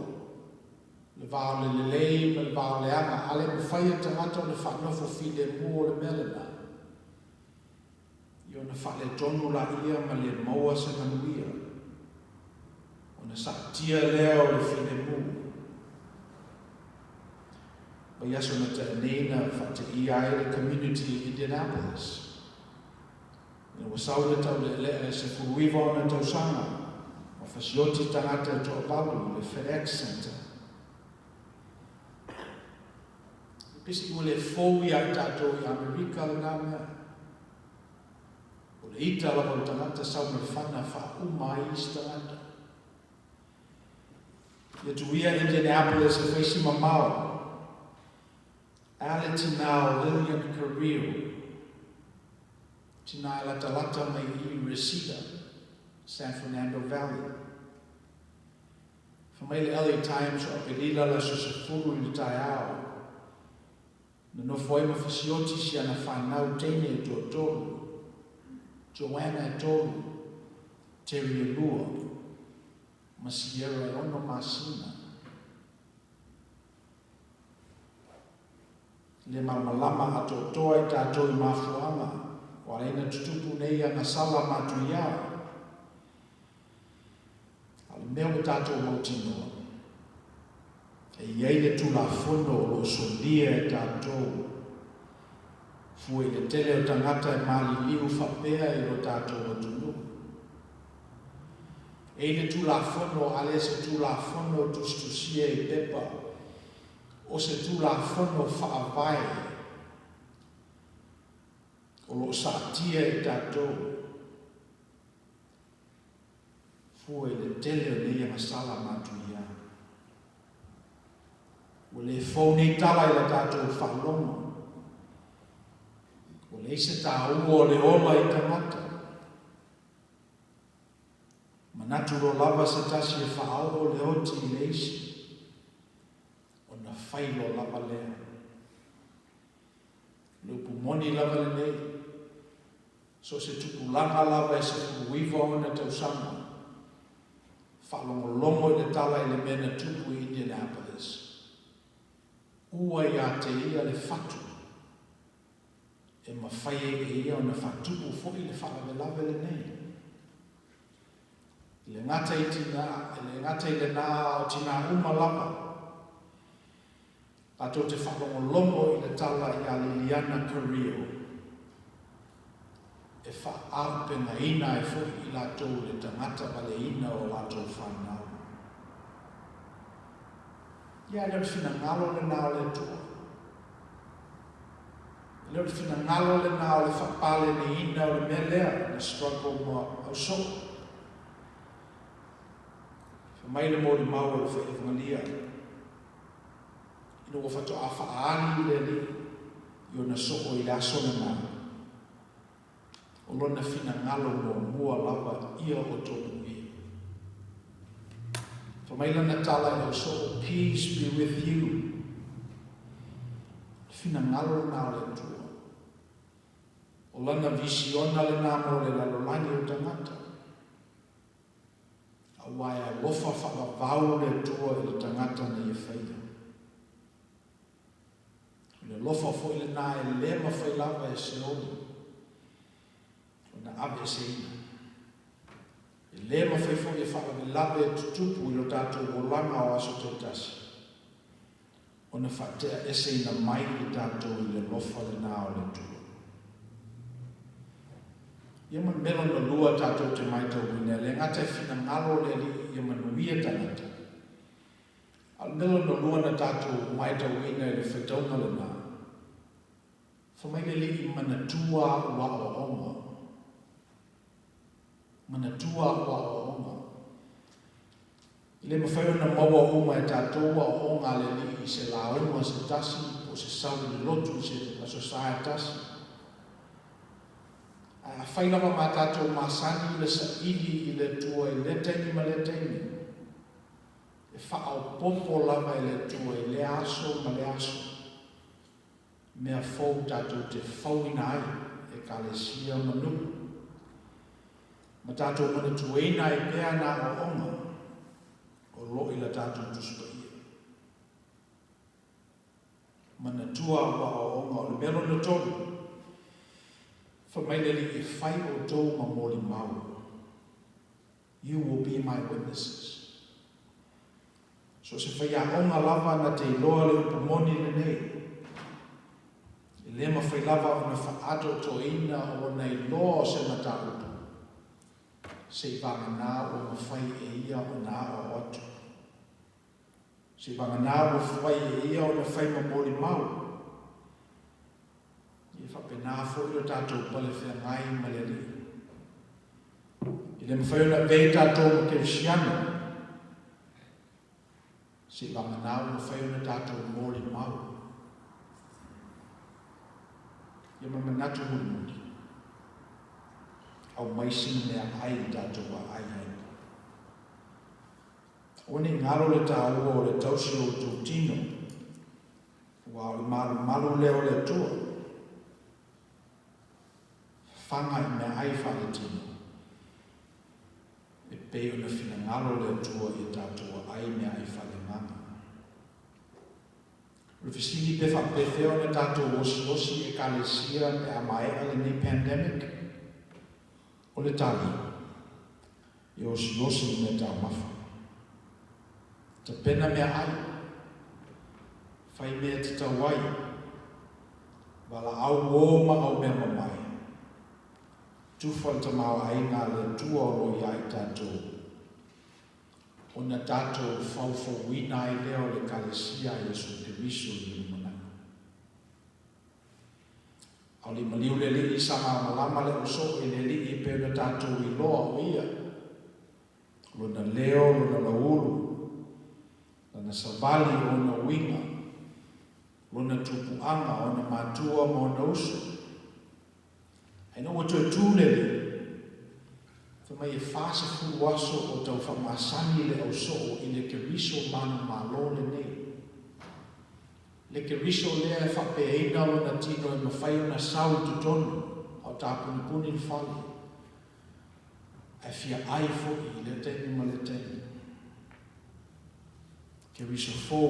Le vāle le lei ma le vāle anga. Ale mawhai e tangata o na whanofo fi le mū o le melena. Io na whale tonu la ia ma le maua se manuia. O na saktia leo le fi le mū. O yaso na te anena whate ia e le community in Indianapolis. Ina wasau le tau le lea se furuiva o na tausanga. O whasioti tangata to abalu le FedEx Center. Pisi ua le fōu i a tātou i Amerika le nā mea. O le ita lava o tangata sau me whana wha umai i tangata. Ia tuia Indianapolis e whaisi mamao. Ale tinao Lillian Carrillo. Tinao lata mai I Reseda, San Fernando Valley. Famile LA Times o pelila la susafuru I tai ao. Na no foi ma fasioti si ana whanau teine e tōtōru. Joanna e tōru. Terry Lua. Ma Sierra e ono masina. Le malmalama ato toa I tātou I mafuanga, o reina tutupu nei ana sala matu ia. Ale meo tātou mautinoa. E iei le tula fono o lo solia e tātou. Fue le tele o tangata e mali liu whapea I lo tātou atunu. E le tula fono ale se tula fono tustusia I pepa. O se tula fono whaavai. O lo saatia I tātou. Fue le tele o leia masala matu ia. O le fōni tala I la tātou whalongo. O le se tā ua o le ola I tamata. Manatu ro lava se tasi e whaao o le oti I le isi. Whailo lava lea. Lupu moni lava le nei. So se tupulanga lava e se furuiva o na tausanga. Whalongolongo I le tala I le mena tupu I Indianapolis. Ua I a te ia le whatu. E mawhaie e ia o na whatupu fo I le whalave lava le nei. I le ngata I tina, le ngata I le nā o tina uma lava. Ato te whalongolongo I le tala I a Liliana Carrillo. E whaapenga ina e fui I lātou le tangata wale ina o lātou whanau. Ia leo whina ngalo le nao le tua. Leo whina ngalo le nao le whapale ni ina o le melea na struggle mo au so. Whamaile mo le mau le whaevangalia. No fato a faali le li yo na so o ila so na o lona fina ngalo mo mua lava ia o tonu I. Whamaila na tala I so peace be with you. Fina ngalo na le tua. O lana visiona le namo le lalolani o tangata. A waia lofa whakavau le tua I le tangata na ia whaia. Le lofa foi le nā e lema foi lava e se oli. O na ave se ina. E lema foi foi e whaka me lava e tutupu I lo tātou o langa o aso te tasi. O na whatea e se ina mai I tātou I le lofa le nā o le tua. Ia man melo na lua tātou te mai tau wina. Le ngata e whina ngalo le li ia manuia tangata. Al melo na lua na tātou mai tau wina e le whaitauna le nā. Whamaile li I manatua ua o onga. Manatua ua o onga. I le mawhaio na maua uma e tātou ua o onga le li I se la onga se tasi o se sawi le lotu se la society tasi. A whai lava mā tātou māsani I le saili I le tua I le taimi ma le taimi. E whaau popo lava I le tua I le aso ma le aso. Mea fau tātou te whauina ai e ka le sia manu. Ma tātou mana tueina I pēa nā o onga o lo I la tātou tuspa ia. Mana tua wa o onga o le melo na tonu. Whamaileli e whai o tō ma mōli mau. You will be my witnesses. So se whai a onga lava na te loa le upamoni le nei. I le ma whai lava o na whaato tō ina o nei loa se mata upu. Se I vanga nā o ma whai e ia o nā o atu. Se vanga nā o whai e ia o na whai ma mōli mau. I whapena fo I o tātou pale whea ngai ma le li. I le mwhai o na vei tātou ma kerisiano. Si wanga nā o mwhai o na tātou mōli mau. I ma manatu muli. Au maisina mea ai tātou wa ai ai. Oni ngaro le tāua o le tausi o tō tino. Wa o malu leo le tua. Whanga I mea ai whare tino. E peo na whina ngaro le tua I tātua ai mea ai whare nganga. Rufisini pe whapewheo na tātua osi e kalesia e a mai ale ni pandemic. O le tali. I osi me tā mafu. Ta pena mea ai. Whai mea te tawai. Wala au o ma au mea mamai. Tufal ta mau ai ngā le tua o iai tātou. O na tātou whauwhau wina I leo le kalesia Jesu Kiriso I manana. Au li maliu le li I sama malama le oso I le li I peo na tātou I loa o ia. Lona leo, lona lauru, lona savali o na winga, lona tupuanga o na matua mo na uso. Aina o tō tūlele, whamai e whāsa fu waso o tau whamasani le au so I le keriso manu malo le nei. Le keriso lea e whapeina o na tino e mawhai o na sau tutonu o tāpuni puni whali. E fia ai fo'i le teni ma le teni. Keriso fō,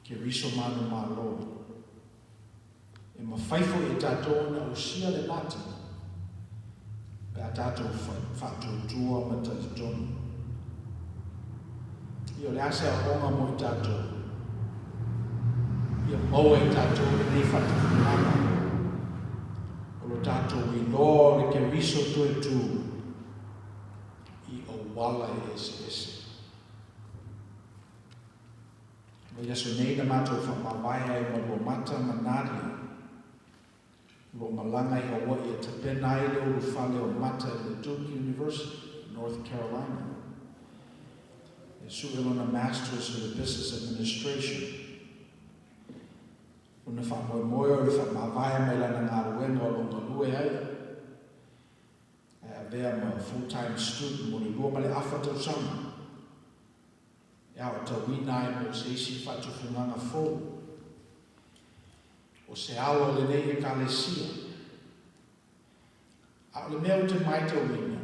keriso manu malo. E mawhaifo I tātou na usia le lati. Pe a tātou whātou tua ma tali tonu. I o le ase a honga mo I tātou. I o mau e tātou e nei whātou whanama. O lo tātou I loa le ke riso tu e tū. I o wala e ese. Mo yaso nei na mātou whamawaya e mo mata manaria. Lo malanga I Hawaii e te pena I le uru whale o mata le Duke University, North Carolina. E suelona Masters in the Business Administration. Una whamoemoe o le whamawaya mai lana ngā ruenga o longa lue ai. E a vea ma full-time student mo le lua male awha tau sama. E awa tau wina e mo se isi whatu whunganga fōu. O se alo le nei e kalesia. A le mea o te maite o winga.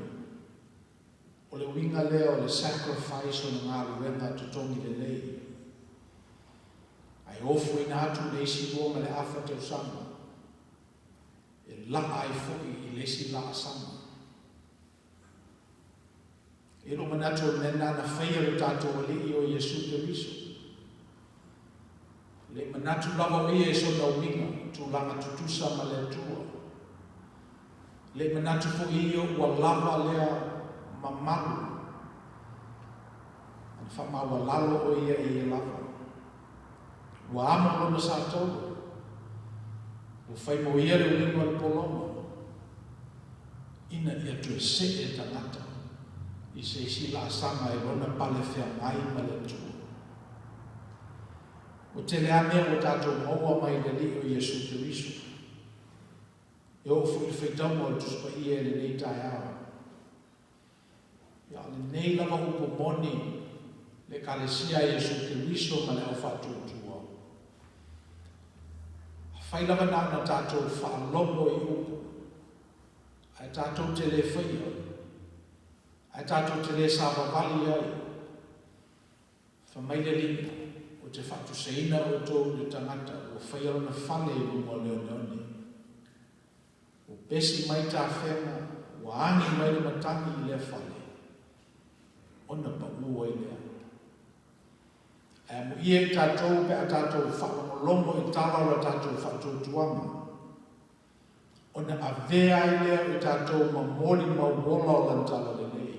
O le winga lea o le sacrifice o ngā ruenga tutongi le lei. Ai ofu I nātu le isi lua ma le awha tau sama. E laa ai fo'i I le si laa sama. E lo manatu o mena na whaia le tātou ali I o Jesu Kiriso. Le manatu lava o ia e so na winga, tu langa tutusa ma le tua. Le manatu po ia ua lava lea mamalu. An whama ua lalo o ia I e lava. Ua ama lona sa tolu. Ua whai mo ia le winga le poloma. Ina ia tu e se e tangata. I se isi la sanga e lona pale whea ngai ma le tua. O te lea mea o tātou maua mai le li o Jesu Kiriso. E o fu il whaitamo o tuspa ia le nei tai awa. Ia le nei lava upo moni le kalesia Yesu Kiriso ma le au whatutua. Whai lava na tātou whaalongo i upo. Ai tātou te le whaia. Ai tātou te le sāwawali ai. Whamaile lina o te whatu seina o tō le tangata o whaia ona whale i rungo leo leone. O pesi mai tā whenga, o angi mai le matangi i le whale. Ona pa ua i lea. E mo ia i tātou pe a tātou whakamolongo i tālau a tātou whatutuanga. Ona a vea i lea i tātou ma mori ma wola o lantala le nei.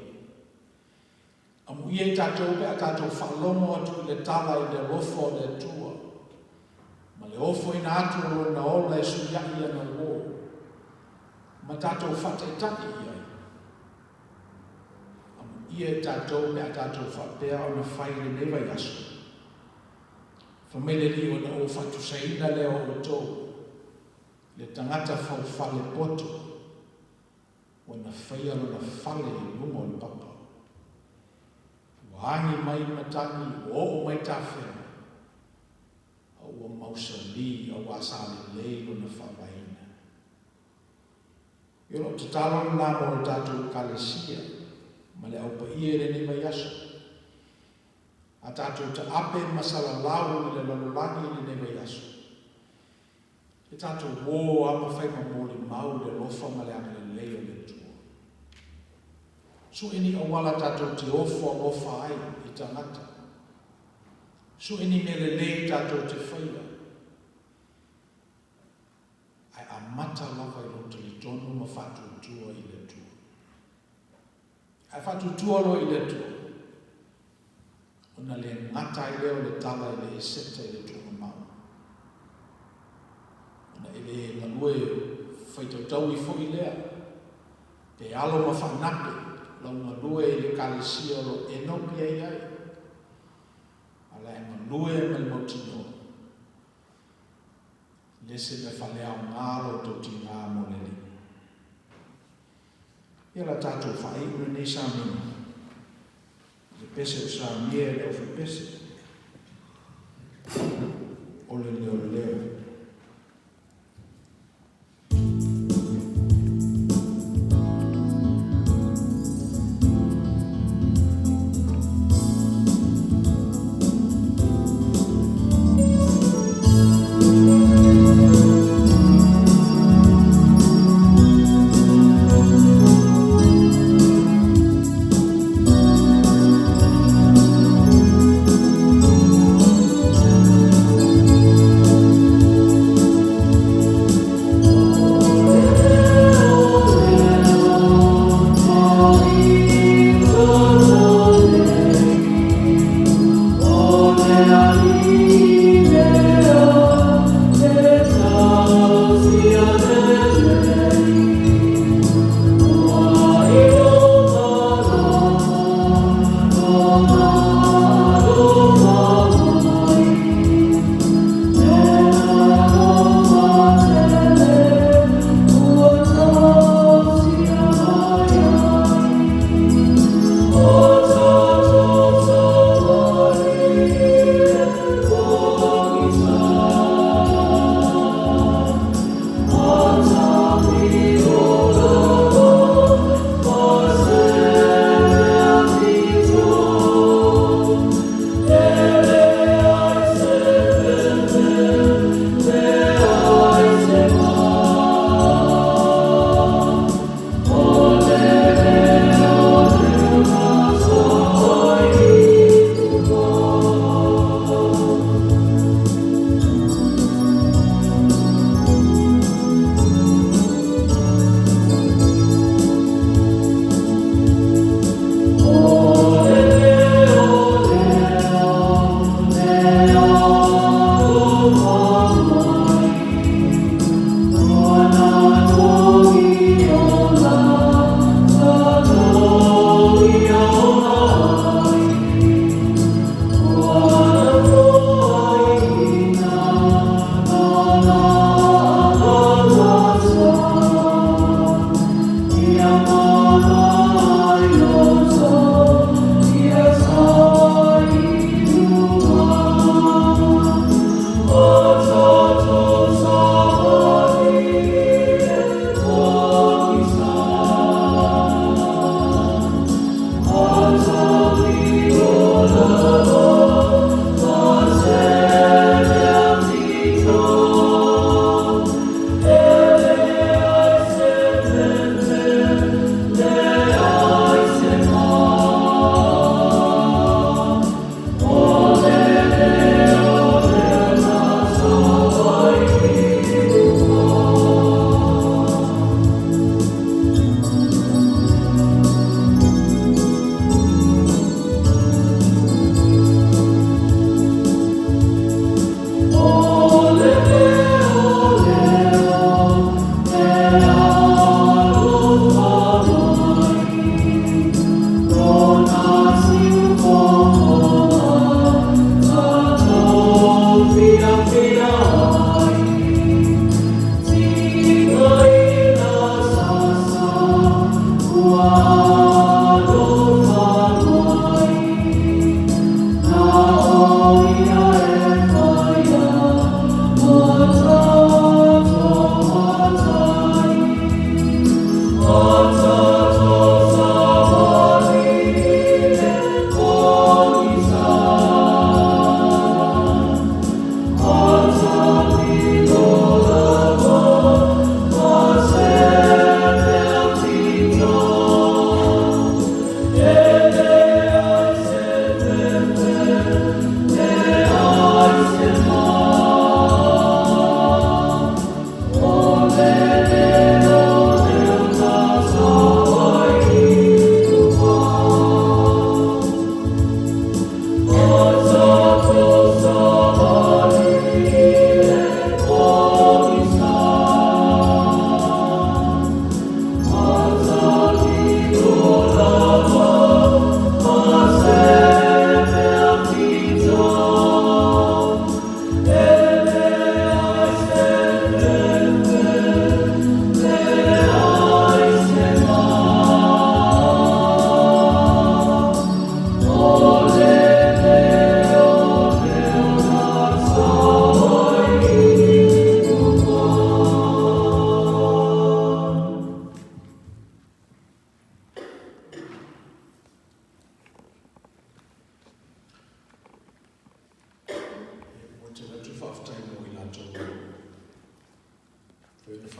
A mo ia i tātou pe a tātou whalongo atu i le tala i le rofo o le tua. Ma le ofo i na atu o na ola e suyaki ana wō. Ma tātou whate taki i ai. A mo ia i tātou pe a tātou whapea o na whai le newa yasu. Whamele li o na o whatu saina leo o tō. Le tangata whau whale poto. O na whaia o na whale i lungo o papa. Wangi mai matangi o mai tawhena. A ua mausa li a wasale leilo na whawaina. Ilo te talon nā mo tātou kalesia. Ma le au pa ia re ni mai aso. A tātou te ape masala lau i le lalolangi i le newe yasu. E tātou wō ama whaima mōli mau le lofa ma le anga le leo le tua. So eni awala tātou te ofa ai i tangata. So eni mele lei tātou te whaia. Ai amata lava i roto li tonu ma whatu tua i le tua. Ai whatu tua lo i le tua. Ona le ngata i leo le tala i le eseta i le tunga mau. Ona i le ngalue whaitautau i fo i lea. Te alo ma whanake, lau ngalue i le kalesia lo enopia i ai. Ala e ngalue ma le motino. Lese me whaleau ngaro to ti ngā mo le li. Ia la tātou whai una nei sa mina. Le pese o sa mie le ofu pese. O le leo.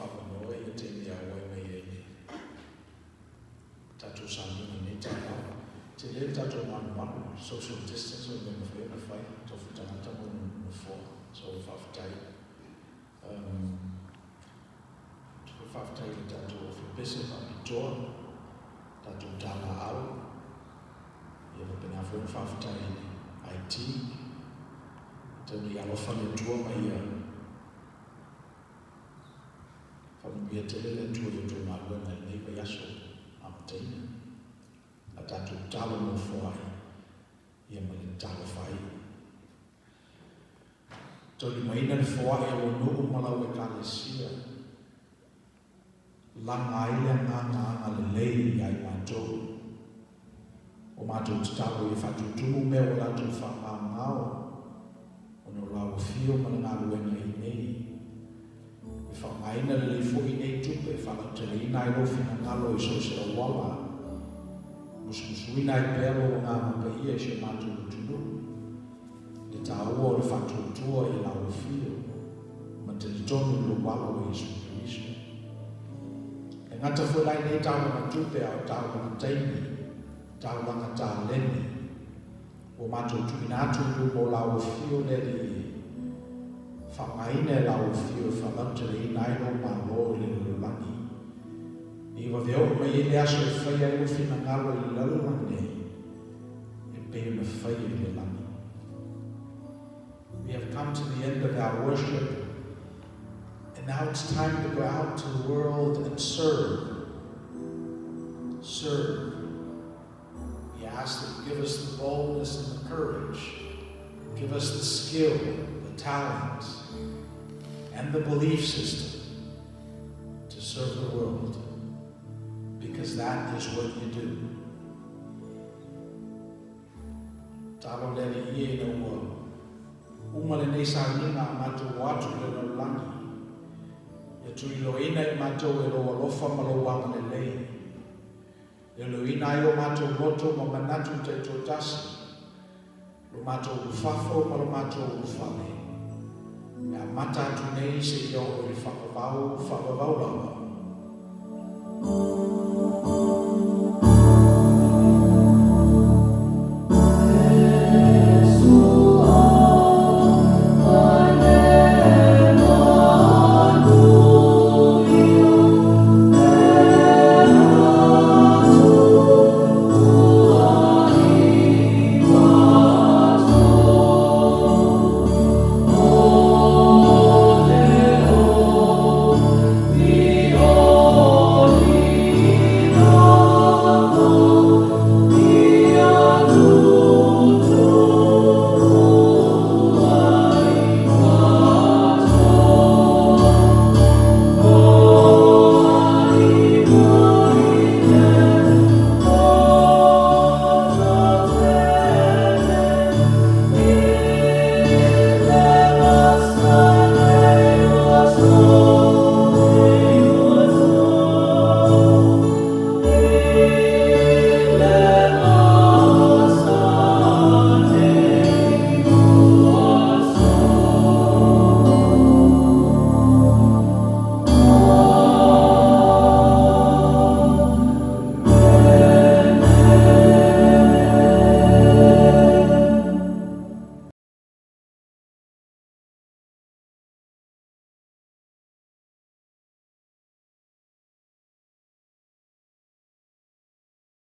whakanoa I te mea wai mai e ne. Tato sānuna ne tā au. Te le tato manu social distance o me mawhai na whai, tofu tangata mo no fō, so whawhitai. Whawhitai le tato o whipese whapitoa, tato tāna au. Ia wapena whai whawhitai IT, tani alofa le tua mai ia. Whamia tele le tua i tō marua nei nei vai aso amataina. A tātou talo mo whai, ia ma le talo whai. Tōni maina le whai o nuu malau e kālesia. Langa aile ngā le lei ai mātou. O mātou te talo i whatutumu me o lātou whamangao. O no lau fio ma le ngā luenga I nei. I whangaina le fwoi nei tupe, whanatele ina I rofi na ngalo I so se o wala. Musumusuina I pēlo o ngā maka ia I se mātou utunu. Le tāua o le whatutua I lau fio. Ma te tonu lo walo o Yesu Christo. E ngata whalai nei tāua na tupe au tāua na teimi. Tāua na tā leni. O mātou tuinatu o lau fio le li. Whangaine lau fio whanatele ina I no malo le lulangi. Iwa veo mai I le aso I whaia I uwhina ngaro I lalulang nei. E pēo na whaia I le langi. We have come to the end of our worship. And now it's time to go out to the world and serve. Serve. We ask that you give us the boldness and the courage. Give us the skill, the talent, and the belief system to serve the world. Because that is what you do. Talo lere ie no wa. Umale nei sa ninga mato watu le no langi. E tui loina I mato e lo alofa malo wanga le lei. E loina I o mato moto ma manatu te totasi. Lo mato ufafo ma lo mato ufale. E a mata atu nei se I o le whakavau lawa.